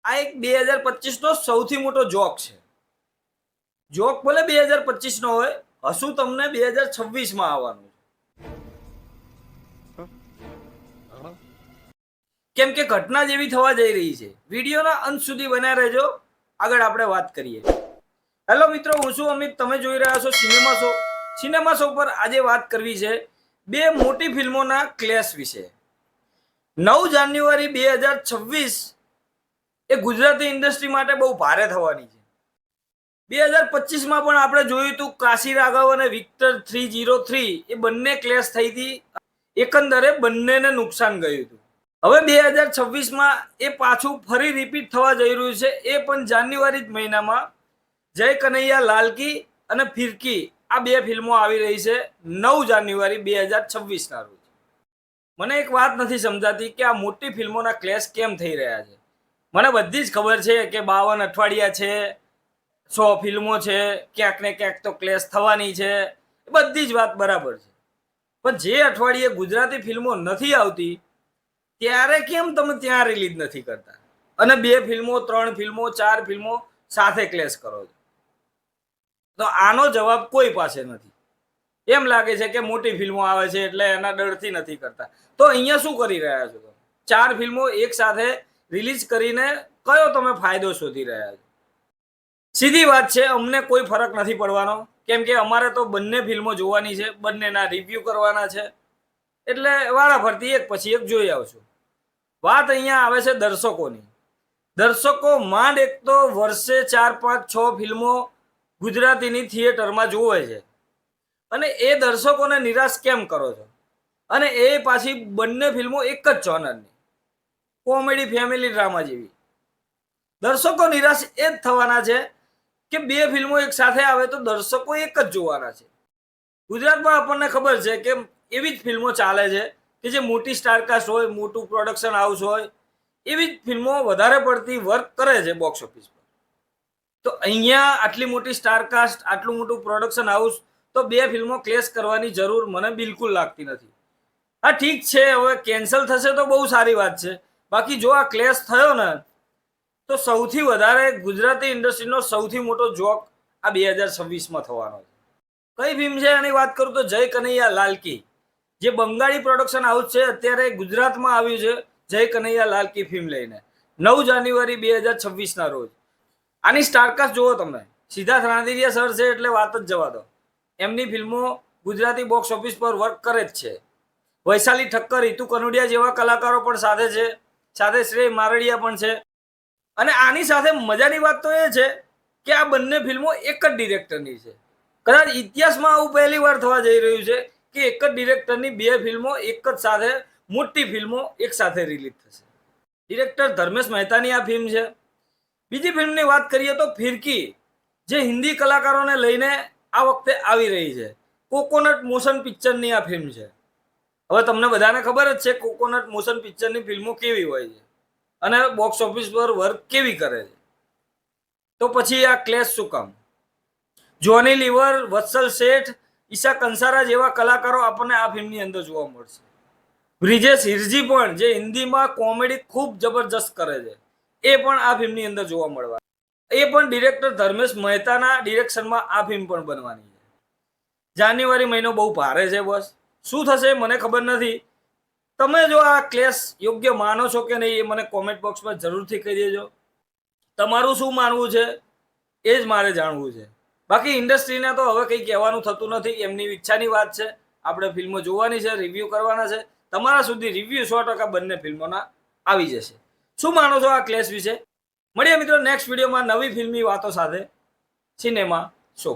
આ એક 2025નો સૌથી મોટો જોક છે. જોક ભલે 2025નો હોય, હસું તમને 2026માં આવવાનું છે. કેમ કે ઘટના જેવી થવા જઈ રહી છે. વિડીયોના અંત સુધી બન્યા રહેજો, આગળ આપણે વાત કરીએ. હેલો મિત્રો, હું છું અમિત, તમે જોઈ રહ્યા છો સિનેમા શો. સિનેમા શો પર આજે વાત કરવી છે બે મોટી ફિલ્મોના ક્લેશ વિશે. 9 જાન્યુઆરી 2026 એ ગુજરાતી ઇન્ડસ્ટ્રી માટે બહુ ભારે થવાની છે. 2025માં પણ આપણે જોયું હતું કાશી રાઘવ અને વિક્ટર 303 એ બંને ક્લેશ થઈ હતી. એકંદરે બંનેને નુકસાન ગયું હતું. હવે 2026માં એ પાછું ફરી રિપીટ થવા જઈ રહ્યું છે. એ પણ જાન્યુઆરી મહિનામાં જય કનૈયા લાલકી અને ફિરકી આ બે ફિલ્મો આવી રહી છે 9 જાન્યુઆરી 2026ના રોજ. મને એક વાત નથી સમજાતી કે આ મોટી ફિલ્મોના ક્લેશ કેમ થઈ રહ્યા છે. મને બધી જ ખબર છે કે 52 અઠવાડિયા છે, 100 ફિલ્મો છે, ક્યાંક ને ક્યાંક તો ક્લેશ થવાની છે, બધી જ વાત બરાબર છે. પણ જે અઠવાડિયે ગુજરાતી ફિલ્મો નથી આવતી ત્યારે કેમ તમે ત્યાં રિલીઝ નથી કરતા અને 2 ફિલ્મો, 3 ફિલ્મો, 4 ફિલ્મો સાથે ક્લેશ કરો છો? તો આનો જવાબ કોઈ પાસે નથી. એમ લાગે છે કે મોટી ફિલ્મો આવે છે એટલે એના ડરથી નથી કરતા. તો અહીંયા શું કરી રહ્યા છો? 4 ફિલ્મો એક સાથે રિલીઝ કરીને કયો તમે ફાયદો શોધી રહ્યા છો? સીધી વાત છે, અમને કોઈ ફરક નથી પડવાનો, કેમ કે અમારે તો બંને ફિલ્મો જોવાની છે, બંનેના રિવ્યુ કરવાના છે, એટલે વારાફરતી એક પછી એક જોઈ આવશું. વાત અહીંયા આવે છે દર્શકોની. દર્શકો માંડ એક તો વર્ષે 4, 5, 6 ફિલ્મો ગુજરાતીની થિયેટરમાં જોવે છે અને એ દર્શકોને નિરાશ કેમ કરો છો? અને એ પાછી બંને ફિલ્મો એક જ જોનરની, કોમેડી ફેમિલી ડ્રામા જેવી. દર્શકો નિરાશ એ જ થવાના છે કે 2 ફિલ્મો એક સાથે આવે તો દર્શકો એક જ જોવાના છે. ગુજરાતમાં આપણને ખબર છે કે એવી જ ફિલ્મો ચાલે છે કે જે મોટી સ્ટારકાસ્ટ હોય, મોટું પ્રોડક્શન હાઉસ હોય, એવી જ ફિલ્મો વધારે પડતી વર્ક કરે છે બોક્સ ઓફિસ પર. તો અહીંયા આટલી મોટી સ્ટારકાસ્ટ, આટલું મોટું પ્રોડક્શન હાઉસ, તો 2 ફિલ્મો ક્લેશ કરવાની જરૂર મને બિલકુલ લાગતી નથી. હા ઠીક છે, હવે કેન્સલ થશે તો બહુ સારી વાત છે. બાકી જો આ ક્લેશ થયો ને તો સૌથી વધારે ગુજરાતી ઇન્ડસ્ટ્રીનો સૌથી મોટો જોક આ 2026માં થવાનો છે. કઈ ફિલ્મ છે એની વાત કરું તો જય કનૈયા લાલકી, જે બંગાળી પ્રોડક્શન હાઉસ છે, અત્યારે ગુજરાતમાં આવ્યું છે જય કનૈયા લાલકી ફિલ્મ લઈને 9 જાન્યુઆરી 2026ના રોજ. આની સ્ટારકાસ્ટ જુઓ તમે, સિદ્ધાર્થ રાંદેરિયા સર છે એટલે વાત જ જવા દો. એમની ફિલ્મો ગુજરાતી બોક્સ ઓફિસ પર વર્ક કરે જ છે. વૈશાલી ઠક્કર, હિતુ કનોડિયા જેવા કલાકારો પણ સાથે છે, સાથે શ્રેય મારડિયા પણ છે. અને આની સાથે મજાની વાત તો એ છે કે આ બંને ફિલ્મો એક જ ડિરેક્ટરની છે. કદાચ ઇતિહાસમાં આવું પહેલી વાર થવા જઈ રહ્યું છે કે એક જ ડિરેક્ટરની 2 ફિલ્મો એક જ સાથે, મોટી ફિલ્મો એક સાથે રિલીઝ થશે. ડિરેક્ટર ધર્મેશ મહેતાની આ ફિલ્મ છે. બીજી ફિલ્મની વાત કરીએ તો ફિરકી, જે હિન્દી કલાકારોને લઈને આ વખતે આવી રહી છે. કોકોનટ મોશન પિક્ચરની આ ફિલ્મ છે. હવે તમને બધાને ખબર જ છે કોકોનટ મોશન પિક્ચરની ફિલ્મો કેવી હોય છે અને બોક્સ ઓફિસ પર વર્ક કેવી કરે છે. તો પછી આ ક્લેશ શું કામ? જોની લીવર, વત્સલ શેઠ, ઈશા કંસારા જેવા કલાકારો આપણને આ ફિલ્મની અંદર જોવા મળશે. બ્રિજેશ હિરજી પણ, જે હિન્દીમાં કોમેડી ખૂબ જબરજસ્ત કરે છે, એ પણ આ ફિલ્મની અંદર જોવા મળવા. એ પણ ડિરેક્ટર ધર્મેશ મહેતાના ડિરેક્શનમાં આ ફિલ્મ પણ બનવાની છે. જાન્યુઆરી મહિનો બહુ ભારે છે. બસ શું થશે મને ખબર નથી. તમે જો આ ક્લેશ યોગ્ય માનો છો કે નહીં એ મને કોમેન્ટ બોક્સમાં જરૂરથી કહી દેજો. તમારું શું માનવું છે એ જ મારે જાણવું છે. બાકી ઇન્ડસ્ટ્રીને તો હવે કંઈ કહેવાનું થતું નથી, એમની ઈચ્છાની વાત છે. આપણે ફિલ્મો જોવાની છે, રિવ્યૂ કરવાના છે. તમારા સુધી રિવ્યૂ 100% બંને ફિલ્મોના આવી જશે. શું માનો છો આ ક્લેશ વિશે? મળીએ મિત્રો નેક્સ્ટ વિડીયોમાં નવી ફિલ્મની વાતો સાથે સિનેમા શો.